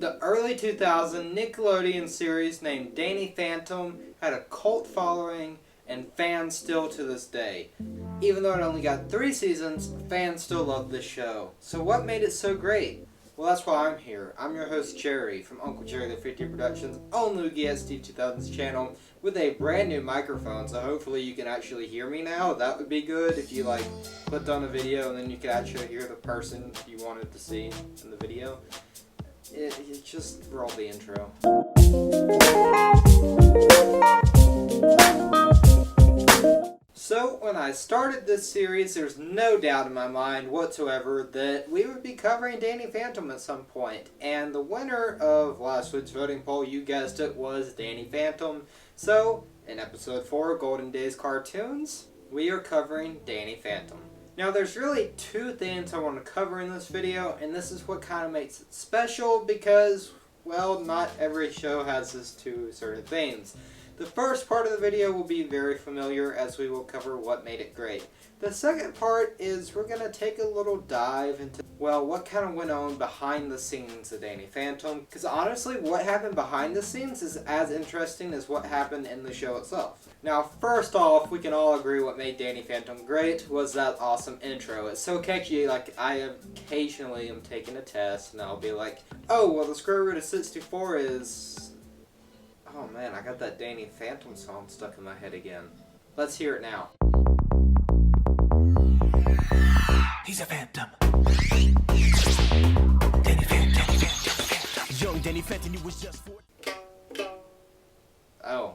The early 2000s Nickelodeon series named Danny Phantom had a cult following and fans still to this day. Even though it only got 3 seasons, fans still love this show. So what made it so great? Well, that's why I'm here. I'm your host Jerry from Uncle Jerry the 50 Productions on Loogie SD 2000's channel with a brand new microphone, so hopefully you can actually hear me now. That would be good if you clicked on a video and then you could actually hear the person you wanted to see in the video. It just roll the intro. So when I started this series, there's no doubt in my mind whatsoever that we would be covering Danny Phantom at some point. And the winner of last week's voting poll, you guessed it, was Danny Phantom. So in episode 4, Golden Days Cartoons, we are covering Danny Phantom. Now there's really 2 things I want to cover in this video, and this is what kind of makes it special because, well, not every show has this 2 certain themes. The first part of the video will be very familiar as we will cover what made it great. The second part is we're going to take a little dive into, well, what kind of went on behind the scenes of Danny Phantom. Because honestly, what happened behind the scenes is as interesting as what happened in the show itself. Now, first off, we can all agree what made Danny Phantom great was that awesome intro. It's so catchy, like I occasionally am taking a test and I'll be like, oh, well the square root of 64 is... Oh man, I got that Danny Phantom song stuck in my head again. Let's hear it now. He's a phantom. Danny Phantom. Young Danny Phantom, he was just 4. Oh.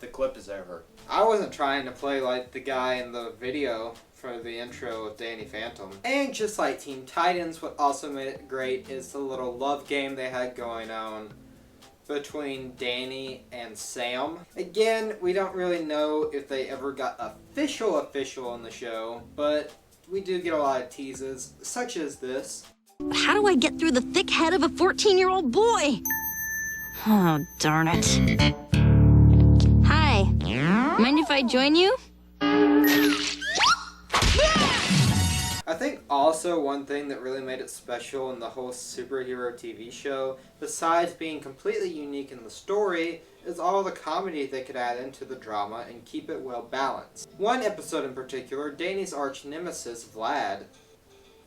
The clip is over. I wasn't trying to play like the guy in the video for the intro of Danny Phantom. And just like Teen Titans, what also made it great is the little love game they had going on between Danny and Sam. Again, we don't really know if they ever got official in the show, but we do get a lot of teases, such as this. How do I get through the thick head of a 14-year-old boy? Oh, darn it. Hi. Mind if I join you? I think also one thing that really made it special in the whole superhero TV show, besides being completely unique in the story, is all the comedy they could add into the drama and keep it well balanced. One episode in particular, Danny's arch nemesis, Vlad,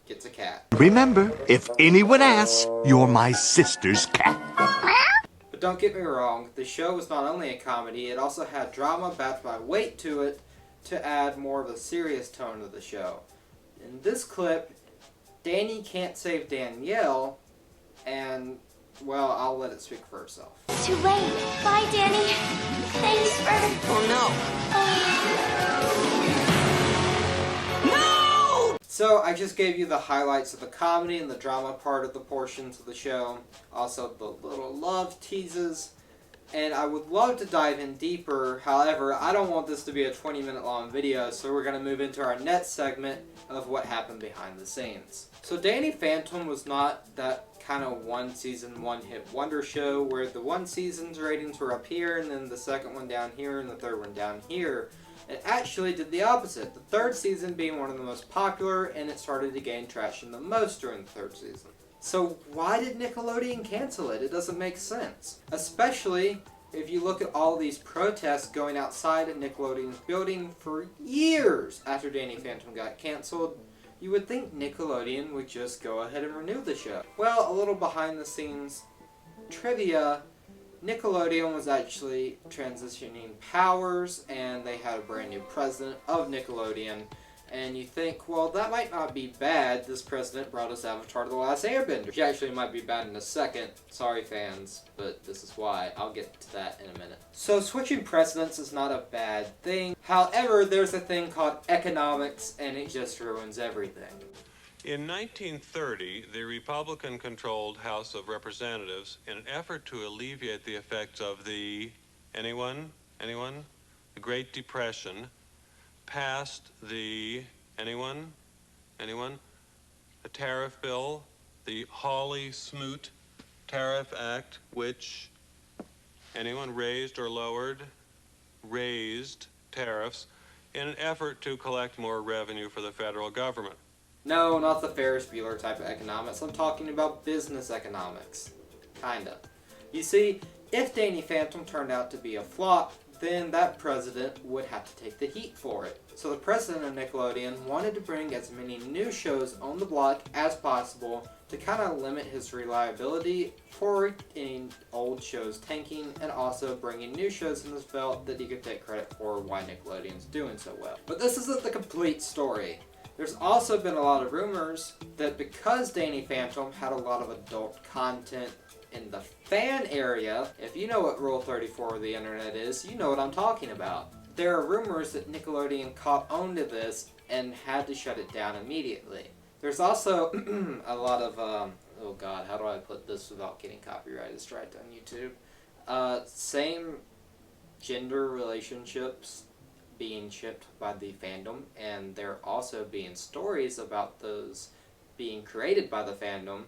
gets a cat. Remember, if anyone asks, you're my sister's cat. But don't get me wrong, the show was not only a comedy, it also had drama backed by weight to it to add more of a serious tone to the show. In this clip, Danny can't save Danielle, and, well, I'll let it speak for itself. Too late. Bye, Danny. Thanks for... Oh no! No! So, I just gave you the highlights of the comedy and the drama part of the portions of the show. Also, the little love teases. And I would love to dive in deeper, however, I don't want this to be a 20-minute long video, so we're going to move into our next segment of what happened behind the scenes. So Danny Phantom was not that kind of one season, one hit wonder show where the one season's ratings were up here, and then the second one down here, and the third one down here. It actually did the opposite, the third season being one of the most popular, and it started to gain traction the most during the third season. So why did Nickelodeon cancel it? It doesn't make sense. Especially if you look at all these protests going outside of Nickelodeon's building for years after Danny Phantom got canceled. You would think Nickelodeon would just go ahead and renew the show. Well, a little behind the scenes trivia, Nickelodeon was actually transitioning powers and they had a brand new president of Nickelodeon. And you think, well, that might not be bad. This president brought us Avatar: The Last Airbender. Which actually might be bad in a second. Sorry, fans, but this is why. I'll get to that in a minute. So switching presidents is not a bad thing. However, there's a thing called economics, and it just ruins everything. In 1930, the Republican-controlled House of Representatives, in an effort to alleviate the effects of the... Anyone? The Great Depression, passed the, anyone? The tariff bill, the Hawley-Smoot Tariff Act, which, anyone raised or lowered? Raised tariffs in an effort to collect more revenue for the federal government. No, not the Ferris Bueller type of economics. I'm talking about business economics. Kinda. You see, if Danny Phantom turned out to be a flop, then that president would have to take the heat for it. So the president of Nickelodeon wanted to bring as many new shows on the block as possible to kind of limit his reliability for any old shows tanking, and also bringing new shows in his belt that he could take credit for why Nickelodeon's doing so well. But this isn't the complete story. There's also been a lot of rumors that because Danny Phantom had a lot of adult content in the fan area, if you know what Rule 34 of the internet is, you know what I'm talking about. There are rumors that Nickelodeon caught on to this and had to shut it down immediately. There's also a lot of, oh god, how do I put this without getting copyrighted strike on YouTube? Same gender relationships being shipped by the fandom, and there also being stories about those being created by the fandom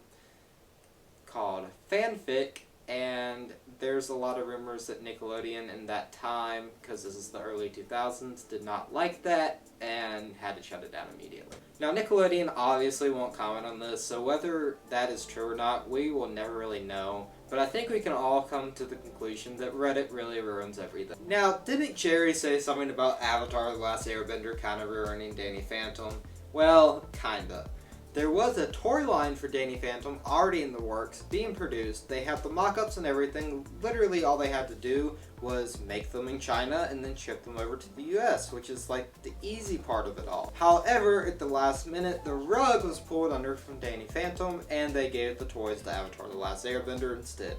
called fanfic, and there's a lot of rumors that Nickelodeon in that time, because this is the early 2000s, did not like that and had to shut it down immediately. Now Nickelodeon obviously won't comment on this, so whether that is true or not, we will never really know, but I think we can all come to the conclusion that Reddit really ruins everything. Now, didn't Jerry say something about Avatar: The Last Airbender kind of ruining Danny Phantom? Well, kinda. There was a toy line for Danny Phantom already in the works, being produced. They have the mock-ups and everything. Literally all they had to do was make them in China and then ship them over to the US, which is like the easy part of it all. However, at the last minute, the rug was pulled under from Danny Phantom, and they gave the toys to Avatar: The Last Airbender instead.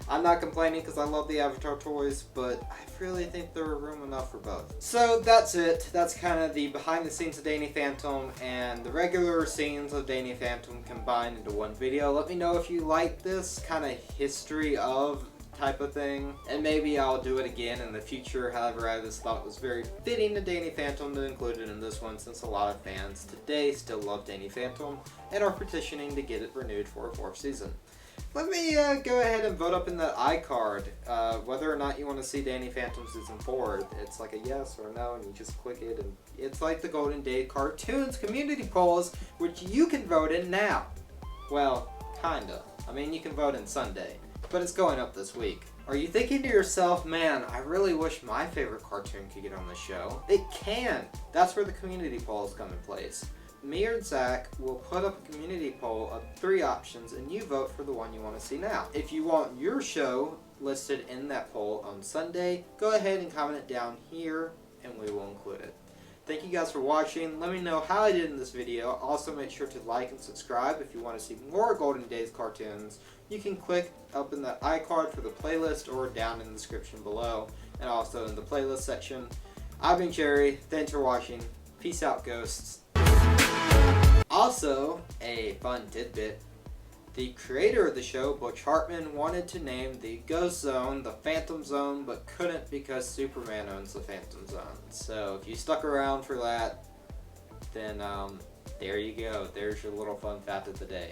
I'm not complaining because I love the Avatar toys, but I really think there were room enough for both. So that's it. That's kind of the behind the scenes of Danny Phantom and the regular scenes of Danny Phantom combined into one video. Let me know if you like this kind of history of type of thing, and maybe I'll do it again in the future. However, I just thought it was very fitting to Danny Phantom to include it in this one, since a lot of fans today still love Danny Phantom and are petitioning to get it renewed for a 4th season. Let me go ahead and vote up in that iCard whether or not you want to see Danny Phantom Season 4. It's like a yes or a no, and you just click it, and it's like the Golden Day Cartoons community polls, which you can vote in now. Well, kinda. I mean, you can vote in Sunday, but it's going up this week. Are you thinking to yourself, man, I really wish my favorite cartoon could get on the show? It can! That's where the community polls come in place. Me or Zach will put up a community poll of 3 options, and you vote for the one you want to see now. If you want your show listed in that poll on Sunday, go ahead and comment it down here, and we will include it. Thank you guys for watching. Let me know how I did in this video. Also, make sure to like and subscribe if you want to see more Golden Days cartoons. You can click up in that iCard for the playlist, or down in the description below, and also in the playlist section. I've been Jerry. Thanks for watching. Peace out, ghosts. Also, a fun tidbit, the creator of the show, Butch Hartman, wanted to name the Ghost Zone the Phantom Zone, but couldn't because Superman owns the Phantom Zone. So if you stuck around for that, then there you go. There's your little fun fact of the day.